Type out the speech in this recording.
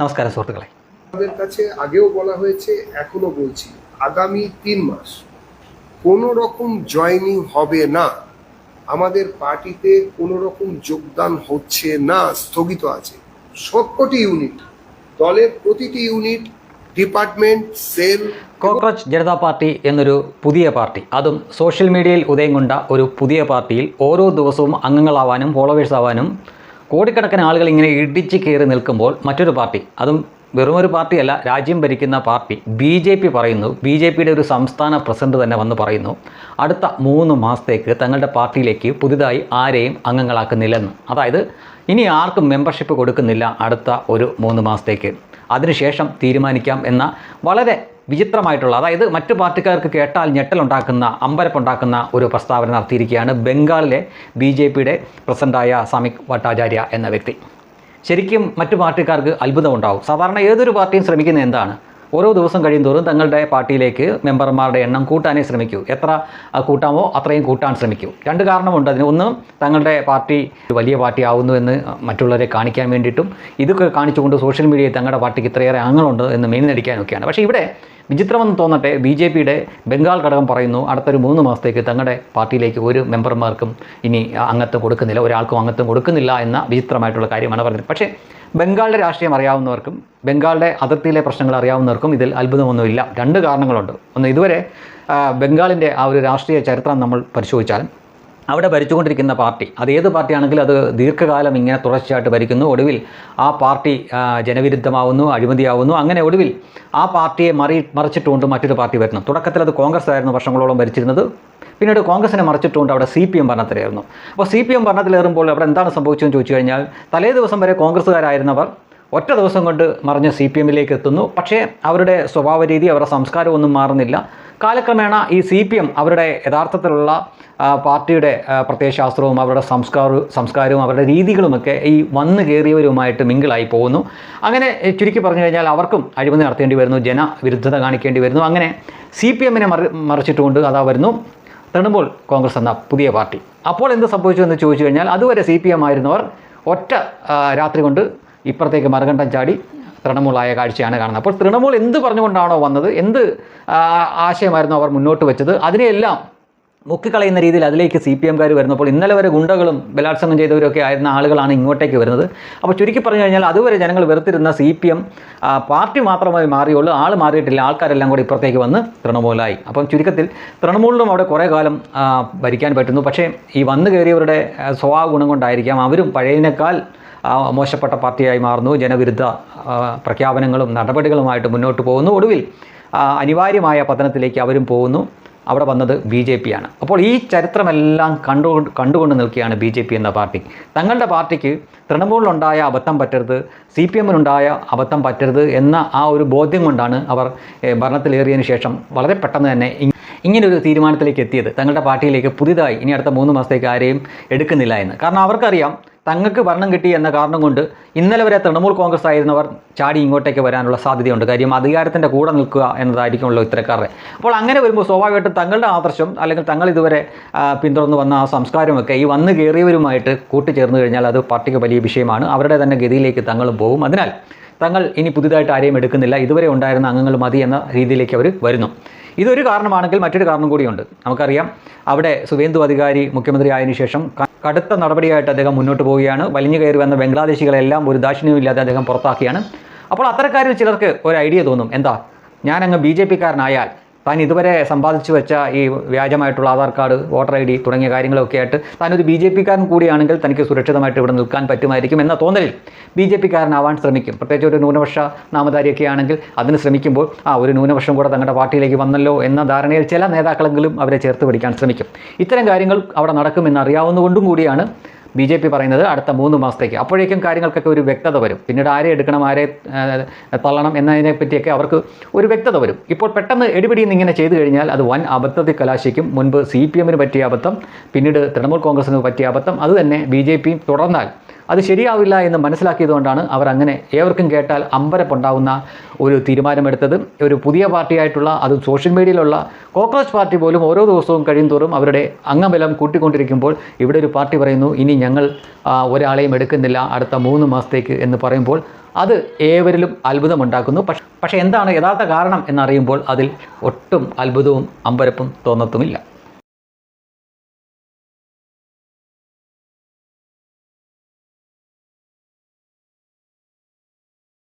നമസ്കാരം സുഹൃത്തുക്കളെ. আমাদের কাছে আগেও বলা হয়েছে, এখনো বলছি, আগামী 3 মাস কোনো রকম জয়েনিং হবে না। আমাদের পার্টিতে কোনো রকম যোগদান হচ্ছে না, স্থগিত আছে। সবকটি ইউনিট, দলের প্রতিটি unit, department, cell, cockroach Janata party എന്നൊരു പുതിയ പാർട്ടി, അതും സോഷ്യൽ മീഡിയയിൽ ഉദയം കൊണ്ട ഒരു പുതിയ പാർട്ടിയിൽ ഓരോ ദിവസവും അംഗങ്ങളാവാനും ഫോളോവേഴ്സ് ആവാനും കോടിക്കണക്കിന് ആളുകൾ ഇങ്ങനെ ഇടിച്ച് കയറി നിൽക്കുമ്പോൾ മറ്റൊരു പാർട്ടി, അതും വെറുമൊരു പാർട്ടിയല്ല, രാജ്യം ഭരിക്കുന്ന പാർട്ടി BJP പറയുന്നു, BJPയുടെ ഒരു സംസ്ഥാന പ്രസിഡന്റ് തന്നെ വന്ന് പറയുന്നു, അടുത്ത 3 മാസത്തേക്ക് തങ്ങളുടെ പാർട്ടിയിലേക്ക് പുതുതായി ആരെയും അംഗങ്ങളാക്കുന്നില്ലെന്ന്. അതായത് ഇനി ആർക്കും മെമ്പർഷിപ്പ് കൊടുക്കുന്നില്ല അടുത്ത ഒരു 3 മാസത്തേക്ക്, അതിനുശേഷം തീരുമാനിക്കാം എന്ന വളരെ വിചിത്രമായിട്ടുള്ള, അതായത് മറ്റു പാർട്ടിക്കാർക്ക് കേട്ടാൽ ഞെട്ടലുണ്ടാക്കുന്ന, അമ്പരപ്പുണ്ടാക്കുന്ന ഒരു പ്രസ്താവന നടത്തിയിരിക്കുകയാണ് ബംഗാളിലെ BJPയുടെ പ്രസിഡന്റായ സമീക് ഭട്ടാചാര്യ എന്ന വ്യക്തി. ശരിക്കും മറ്റു പാർട്ടിക്കാർക്ക് അത്ഭുതം ഉണ്ടാവും. സാധാരണ ഏതൊരു പാർട്ടിയും ശ്രമിക്കുന്നത് എന്താണ്? ഓരോ ദിവസം കഴിയുന്തോറും തങ്ങളുടെ പാർട്ടിയിലേക്ക് മെമ്പർമാരുടെ എണ്ണം കൂട്ടാനേ ശ്രമിക്കൂ. എത്ര കൂട്ടാമോ അത്രയും കൂട്ടാൻ ശ്രമിക്കൂ. 2 കാരണമുണ്ട് അതിന്. ഒന്ന്, തങ്ങളുടെ പാർട്ടി വലിയ പാർട്ടി ആവുന്നു എന്ന് മറ്റുള്ളവരെ കാണിക്കാൻ വേണ്ടിയിട്ടും, ഇതൊക്കെ കാണിച്ചുകൊണ്ട് സോഷ്യൽ മീഡിയയിൽ തങ്ങളുടെ പാർട്ടിക്ക് ഇത്രയേറെ അംഗങ്ങളുണ്ട് എന്ന് മേനിനടിക്കാനൊക്കെയാണ്. പക്ഷേ ഇവിടെ വിചിത്രമെന്ന് തോന്നട്ടെ, BJPയുടെ ബംഗാൾ ഘടകം പറയുന്നു അടുത്തൊരു 3 മാസത്തേക്ക് തങ്ങളുടെ പാർട്ടിയിലേക്ക് ഒരു മെമ്പർമാർക്കും ഇനി അംഗത്വം കൊടുക്കുന്നില്ല, ഒരാൾക്കും അംഗത്വം കൊടുക്കുന്നില്ല എന്ന വിചിത്രമായിട്ടുള്ള കാര്യമാണ് പറഞ്ഞത്. പക്ഷേ ബംഗാളിലെ രാഷ്ട്രീയം അറിയാവുന്നവർക്കും ബംഗാളിലെ അതിർത്തിയിലെ പ്രശ്നങ്ങൾ അറിയാവുന്നവർക്കും ഇതിൽ അത്ഭുതമൊന്നുമില്ല. 2 കാരണങ്ങളുണ്ട്. ഒന്ന്, ഇതുവരെ ബംഗാളിൻ്റെ ആ ഒരു രാഷ്ട്രീയ ചരിത്രം നമ്മൾ പരിശോധിച്ചാൽ അവിടെ ഭരിച്ചുകൊണ്ടിരിക്കുന്ന പാർട്ടി, അത് ഏത് പാർട്ടിയാണെങ്കിലും അത് ദീർഘകാലം ഇങ്ങനെ തുടർച്ചയായിട്ട് ഭരിക്കുന്നു. ഒടുവിൽ ആ പാർട്ടി ജനവിരുദ്ധമാവുന്നു, അഴിമതിയാവുന്നു. അങ്ങനെ ഒടുവിൽ ആ പാർട്ടിയെ മറിച്ചിട്ടുകൊണ്ട് മറ്റൊരു പാർട്ടി വരുന്നു. തുടക്കത്തിൽ അത് കോൺഗ്രസ് ആയിരുന്നു വർഷങ്ങളോളം ഭരിച്ചിരുന്നത്. പിന്നീട് കോൺഗ്രസിനെ മറിച്ചിട്ടുകൊണ്ട് അവിടെ CPM ഭരണത്തിലായിരുന്നു. അപ്പോൾ CPM ഭരണത്തിലേറുമ്പോൾ അവിടെ എന്താണ് സംഭവിച്ചതെന്ന് ചോദിച്ചു കഴിഞ്ഞാൽ, തലേ ദിവസം വരെ കോൺഗ്രസ്സുകാരായിരുന്നവർ ഒറ്റ ദിവസം കൊണ്ട് മറിഞ്ഞ് CPMലേക്ക് എത്തുന്നു. പക്ഷേ അവരുടെ സ്വഭാവ രീതി, അവരുടെ സംസ്കാരമൊന്നും മാറുന്നില്ല. കാലക്രമേണ ഈ CPM അവരുടെ യഥാർത്ഥത്തിലുള്ള പാർട്ടിയുടെ പ്രത്യയശാസ്ത്രവും അവരുടെ സംസ്കാരവും അവരുടെ രീതികളുമൊക്കെ ഈ വന്നു കയറിയവരുമായിട്ട് മിങ്കിളായി പോകുന്നു. അങ്ങനെ ചുരുക്കി പറഞ്ഞു കഴിഞ്ഞാൽ അവർക്കും അഴിമതി നടത്തേണ്ടി വരുന്നു, ജനവിരുദ്ധത കാണിക്കേണ്ടി വരുന്നു. അങ്ങനെ CPMനെ മറിച്ചിട്ടുകൊണ്ട് അതാ വരുന്നു തൃണമൂൽ കോൺഗ്രസ് എന്ന പുതിയ പാർട്ടി. അപ്പോൾ എന്ത് സംഭവിച്ചു എന്ന് ചോദിച്ചു കഴിഞ്ഞാൽ, അതുവരെ CPM ആയിരുന്നവർ ഒറ്റ രാത്രി കൊണ്ട് ഇപ്പുറത്തേക്ക് മറുകണ്ഠം ചാടി തൃണമൂലായ കാഴ്ചയാണ് കാണുന്നത്. അപ്പോൾ തൃണമൂൽ എന്ത് പറഞ്ഞുകൊണ്ടാണോ വന്നത്, എന്ത് ആശയമായിരുന്നു അവർ മുന്നോട്ട് വെച്ചത്, അതിനെയെല്ലാം മുക്കിക്കളയുന്ന രീതിയിൽ അതിലേക്ക് CPMകാർ വരുന്നപ്പോൾ, ഇന്നലെ വരെ ഗുണ്ടകളും ബലാത്സംഗം ചെയ്തവരൊക്കെ ആയിരുന്ന ആളുകളാണ് ഇങ്ങോട്ടേക്ക് വരുന്നത്. അപ്പോൾ ചുരുക്കി പറഞ്ഞു കഴിഞ്ഞാൽ അതുവരെ ജനങ്ങൾ വെറുത്തിരുന്ന CPM പാർട്ടി മാത്രമായി മാറിയുള്ളൂ, ആൾ മാറിയിട്ടില്ല. ആൾക്കാരെല്ലാം കൂടി ഇപ്പുറത്തേക്ക് വന്ന് തൃണമൂലായി. അപ്പം ചുരുക്കത്തിൽ തൃണമൂലിനും അവിടെ കുറേ കാലം ഭരിക്കാൻ പറ്റുന്നു. പക്ഷേ ഈ വന്നു കയറിയവരുടെ സ്വഭാവ ഗുണം കൊണ്ടായിരിക്കാം അവരും പഴയതിനേക്കാൾ മോശപ്പെട്ട പാർട്ടിയായി മാറുന്നു. ജനവിരുദ്ധ പ്രഖ്യാപനങ്ങളും നടപടികളുമായിട്ട് മുന്നോട്ട് പോകുന്നു. ഒടുവിൽ അനിവാര്യമായ പതനത്തിലേക്ക് അവരും പോകുന്നു. അവിടെ വന്നത് BJPയാണ്. അപ്പോൾ ഈ ചരിത്രമെല്ലാം കണ്ടുകൊണ്ട് നിൽക്കുകയാണ് BJP എന്ന പാർട്ടി. തങ്ങളുടെ പാർട്ടിക്ക് തൃണമൂലിനുണ്ടായ അബദ്ധം പറ്റരുത്, CPMനുണ്ടായ അബദ്ധം പറ്റരുത് എന്ന ആ ഒരു ബോധ്യം കൊണ്ടാണ് അവർ ഭരണത്തിലേറിയതിനു ശേഷം വളരെ പെട്ടെന്ന് തന്നെ ഇങ്ങനൊരു തീരുമാനത്തിലേക്ക് എത്തിയത്. തങ്ങളുടെ പാർട്ടിയിലേക്ക് പുതിയതായി ഇനി അടുത്ത 3 മാസത്തേക്ക് ആരെയും എടുക്കുന്നില്ല എന്ന്. കാരണം അവർക്കറിയാം തങ്ങൾക്ക് ഭരണം കിട്ടി എന്ന കാരണം കൊണ്ട് ഇന്നലെ വരെ തൃണമൂൽ കോൺഗ്രസ് ആയിരുന്നവർ ചാടി ഇങ്ങോട്ടേക്ക് വരാനുള്ള സാധ്യതയുണ്ട്. കാര്യം അധികാരത്തിൻ്റെ കൂടെ നിൽക്കുക എന്നതായിരിക്കുമല്ലോ ഇത്തരക്കാരുടെ. അപ്പോൾ അങ്ങനെ വരുമ്പോൾ സ്വാഭാവികമായിട്ടും തങ്ങളുടെ ആദർശം അല്ലെങ്കിൽ തങ്ങൾ ഇതുവരെ പിന്തുടർന്ന് വന്ന ആ സംസ്കാരമൊക്കെ ഈ വന്നു കയറിയവരുമായിട്ട് കൂട്ടിച്ചേർന്ന് കഴിഞ്ഞാൽ അത് പാർട്ടിക്ക് വലിയ വിഷയമാണ്. അവരുടെ തന്നെ ഗതിയിലേക്ക് തങ്ങളും പോകും. അതിനാൽ തങ്ങൾ ഇനി പുതുതായിട്ട് ആരെയും എടുക്കുന്നില്ല, ഇതുവരെ ഉണ്ടായിരുന്ന അംഗങ്ങൾ മതി എന്ന രീതിയിലേക്ക് അവർ വരുന്നു. ഇതൊരു കാരണമാണെങ്കിൽ മറ്റൊരു കാരണം കൂടിയുണ്ട്. നമുക്കറിയാം, അവിടെ സുവേന്ദു അധികാരി മുഖ്യമന്ത്രി ആയതിനു ശേഷം കടുത്ത നടപടിയായിട്ട് അദ്ദേഹം മുന്നോട്ട് പോവുകയാണ്. വലിഞ്ഞു കയറി വന്ന ബംഗ്ലാദേശികളെല്ലാം ഒരു ദാക്ഷിണ്യമില്ലാതെ അദ്ദേഹം പുറത്താക്കിയാണ്. അപ്പോൾ അത്തരക്കാരിൽ ചിലർക്ക് ഒരു ഐഡിയ തോന്നും, എന്താ ഞാനങ്ങ് BJPക്കാരനായാൽ താൻ ഇതുവരെ സമ്പാദിച്ചു വെച്ച ഈ വ്യാജമായിട്ടുള്ള ആധാർ കാർഡ്, വോട്ടർ ID തുടങ്ങിയ കാര്യങ്ങളൊക്കെ ആയിട്ട് താനൊരു BJPക്കാരൻ കൂടിയാണെങ്കിൽ തനിക്ക് സുരക്ഷിതമായിട്ട് ഇവിടെ നിൽക്കാൻ പറ്റുമായിരിക്കും എന്ന തോന്നലിൽ BJPക്കാരനാവാൻ ശ്രമിക്കും. പ്രത്യേകിച്ച് ഒരു ന്യൂനപക്ഷ നാമധാരിയൊക്കെ ആണെങ്കിൽ അതിന് ശ്രമിക്കുമ്പോൾ ഒരു ന്യൂനപക്ഷം കൂടെ തങ്ങളുടെ പാർട്ടിയിലേക്ക് വന്നല്ലോ എന്ന ധാരണയിൽ ചില നേതാക്കളെങ്കിലും അവരെ ചേർത്ത് പിടിക്കാൻ ശ്രമിക്കും. ഇത്തരം കാര്യങ്ങൾ അവിടെ നടക്കുമെന്ന് അറിയാവുന്നതുകൊണ്ടും കൂടിയാണ് BJP പറയുന്നത് അടുത്ത 3 മാസത്തേക്ക്. അപ്പോഴേക്കും കാര്യങ്ങൾക്കൊക്കെ ഒരു വ്യക്തത വരും. പിന്നീട് ആരെ എടുക്കണം, ആരെ തള്ളണം എന്നതിനെ പറ്റിയൊക്കെ അവർക്ക് ഒരു വ്യക്തത വരും. ഇപ്പോൾ പെട്ടെന്ന് എടിപിടിയിൽ ഇങ്ങനെ ചെയ്തു കഴിഞ്ഞാൽ അത് വൻ അബദ്ധത്തിൽ കലാശിക്കും. മുൻപ് CPMന് പറ്റിയ അബദ്ധം, പിന്നീട് തൃണമൂൽ കോൺഗ്രസിന് പറ്റിയ അബദ്ധം, അത് തന്നെ BJP തുടർന്നാൽ അത് ശരിയാവില്ല എന്ന് മനസ്സിലാക്കിയതുകൊണ്ടാണ് അവർ അങ്ങനെ ഏവർക്കും കേട്ടാൽ അമ്പരപ്പുണ്ടാവുന്ന ഒരു തീരുമാനമെടുത്തത്. ഒരു പുതിയ പാർട്ടിയായിട്ടുള്ള, അതും സോഷ്യൽ മീഡിയയിലുള്ള കോക്രോച്ച് പാർട്ടി പോലും ഓരോ ദിവസവും കഴിയുന്തോറും അവരുടെ അംഗബലം കൂട്ടിക്കൊണ്ടിരിക്കുമ്പോൾ ഇവിടെ ഒരു പാർട്ടി പറയുന്നു ഇനി ഞങ്ങൾ ഒരാളെയും എടുക്കുന്നില്ല അടുത്ത 3 മാസത്തേക്ക് എന്ന് പറയുമ്പോൾ അത് ഏവരിലും അത്ഭുതമുണ്ടാക്കുന്നു. പക്ഷേ എന്താണ് യഥാർത്ഥ കാരണം എന്നറിയുമ്പോൾ അതിൽ ഒട്ടും അത്ഭുതവും അമ്പരപ്പും തോന്നത്തുമില്ല.